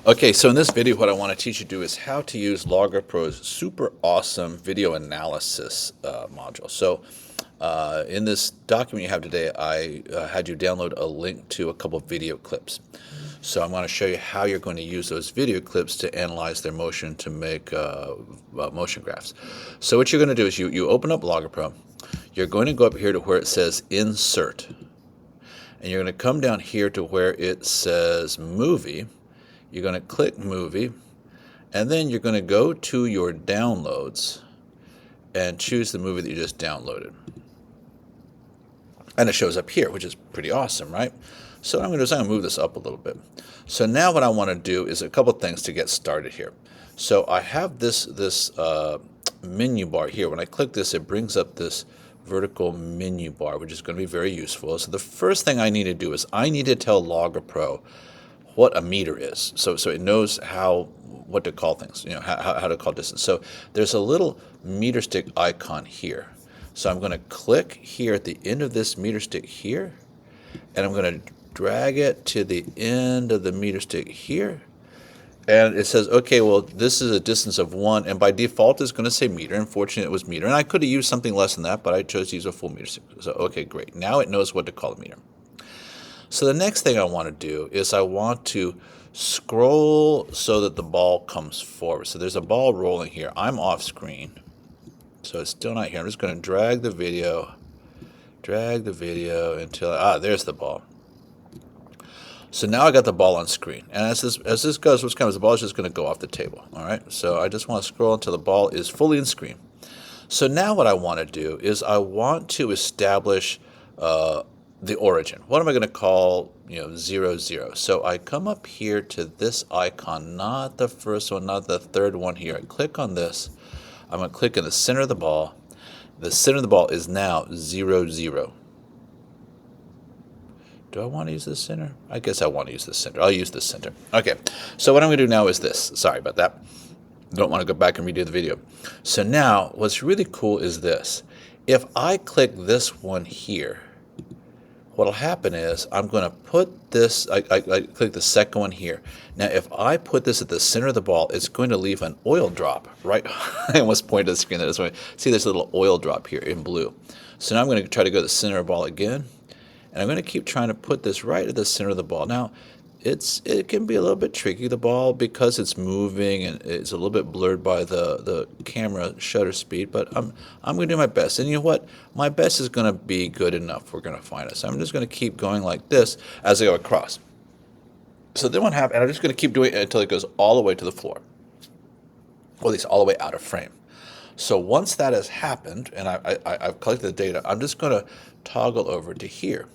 Okay, so in this video, what I want to teach you to do is how to use Logger Pro's super awesome video analysis module. So in this document you have today, I had you download a link to a couple of video clips. So I'm going to show you how you're going to use those video clips to analyze their motion to make motion graphs. So what you're going to do is you open up Logger Pro. You're going to go up here to where it says Insert. And you're going to come down here to where it says Movie. You're going to click Movie, and then you're going to go to your downloads and choose the movie that you just downloaded. And it shows up here, which is pretty awesome, right? So what I'm going to do is I'm going to move this up a little bit. So now what I want to do is a couple things to get started here. So I have this menu bar here. When I click this, it brings up this vertical menu bar, which is going to be very useful. So the first thing I need to do is I need to tell Logger Pro what a meter is, so it knows what to call things, how to call distance. So there's a little meter stick icon here. So I'm going to click here at the end of this meter stick here, and I'm going to drag it to the end of the meter stick here. And it says, okay, well, this is a distance of 1, and by default it's going to say meter. Unfortunately, it was meter, and I could have used something less than that, but I chose to use a full meter stick. So okay, great. Now it knows what to call a meter. So the next thing I want to do is I want to scroll so that the ball comes forward. So there's a ball rolling here. I'm off screen, so it's still not here. I'm just going to drag the video until, there's the ball. So now I got the ball on screen. And as this goes, what's coming is the ball is just going to go off the table. All right, so I just want to scroll until the ball is fully in screen. So now what I want to do is I want to establish the origin. What am I going to call 0, 0? So I come up here to this icon, not the first one, not the third one here. I click on this. I'm going to click in the center of the ball. The center of the ball is now 0, 0. Do I want to use the center? I guess I want to use the center. I'll use the center. Okay, so what I'm going to do now is this. Sorry about that. Don't want to go back and redo the video. So now what's really cool is this. If I click this one here, what'll happen is I'm going to put this, I click the second one here. Now if I put this at the center of the ball, it's going to leave an oil drop, right? I almost pointed to the screen this way. See, there's a little oil drop here in blue. So now I'm going to try to go to the center of the ball again, and I'm going to keep trying to put this right at the center of the ball. Now it can be a little bit tricky, the ball, because it's moving and it's a little bit blurred by the camera shutter speed, but I'm going to do my best. And you know what? My best is going to be good enough. We're going to find it. So I'm just going to keep going like this as I go across. So then what happens, and I'm just going to keep doing it until it goes all the way to the floor, or at least all the way out of frame. So once that has happened, and I've collected the data, I'm just going to toggle over to here.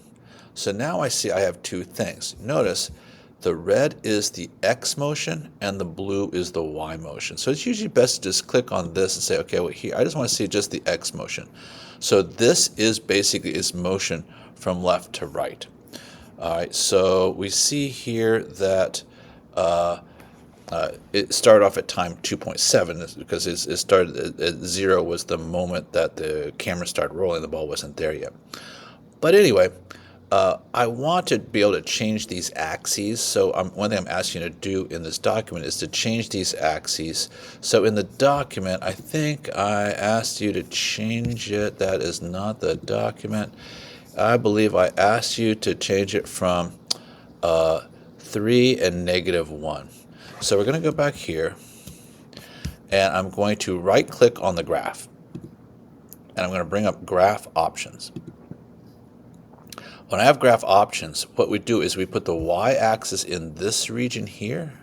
So now I see I have two things. Notice the red is the X motion and the blue is the Y motion. So it's usually best to just click on this and say, okay, well here, I just want to see just the X motion. So this is basically its motion from left to right. All right, so we see here that it started off at time 2.7 because it started at 0 was the moment that the camera started rolling. The ball wasn't there yet. But anyway, I want to be able to change these axes. So one thing I'm asking you to do in this document is to change these axes. So in the document, I think I asked you to change it. That is not the document. I believe I asked you to change it from 3 and -1. So we're going to go back here, and I'm going to right click on the graph, and I'm going to bring up graph options. When I have graph options, what we do is we put the y-axis in this region here,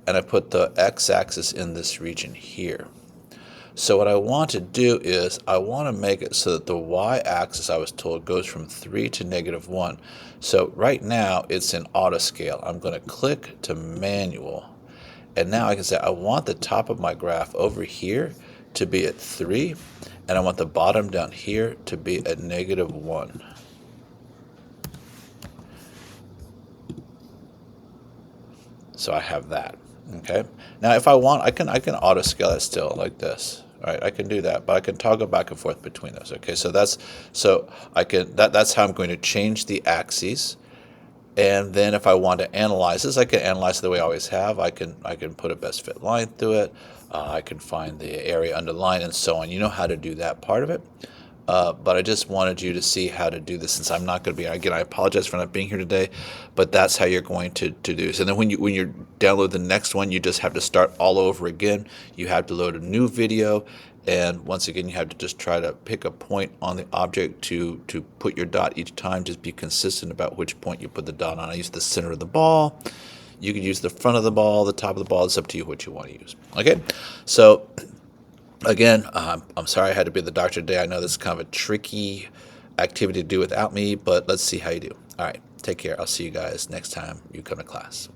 and I put the x-axis in this region here. So what I want to do is I want to make it so that the y-axis, I was told, goes from 3 to -1. So right now it's in auto scale. I'm going to click to manual, and now I can say I want the top of my graph over here to be at 3, and I want the bottom down here to be at -1. So I have that. Okay. Now if I want, I can auto scale it still like this. All right, I can do that, but I can toggle back and forth between those. Okay, so that's how I'm going to change the axes. And then if I want to analyze this, I can analyze it the way I always have. I can put a best fit line through it. I can find the area under line and so on. You know how to do that part of it. But I just wanted you to see how to do this since I'm not going to be, again, I apologize for not being here today, but that's how you're going to do this. And then when you download the next one, you just have to start all over again. You have to load a new video. And once again, you have to just try to pick a point on the object to put your dot each time. Just be consistent about which point you put the dot on. I use the center of the ball. You can use the front of the ball, the top of the ball. It's up to you what you want to use. Okay, so again, I'm sorry I had to be the doctor today. I know this is kind of a tricky activity to do without me, but let's see how you do. All right, take care. I'll see you guys next time you come to class.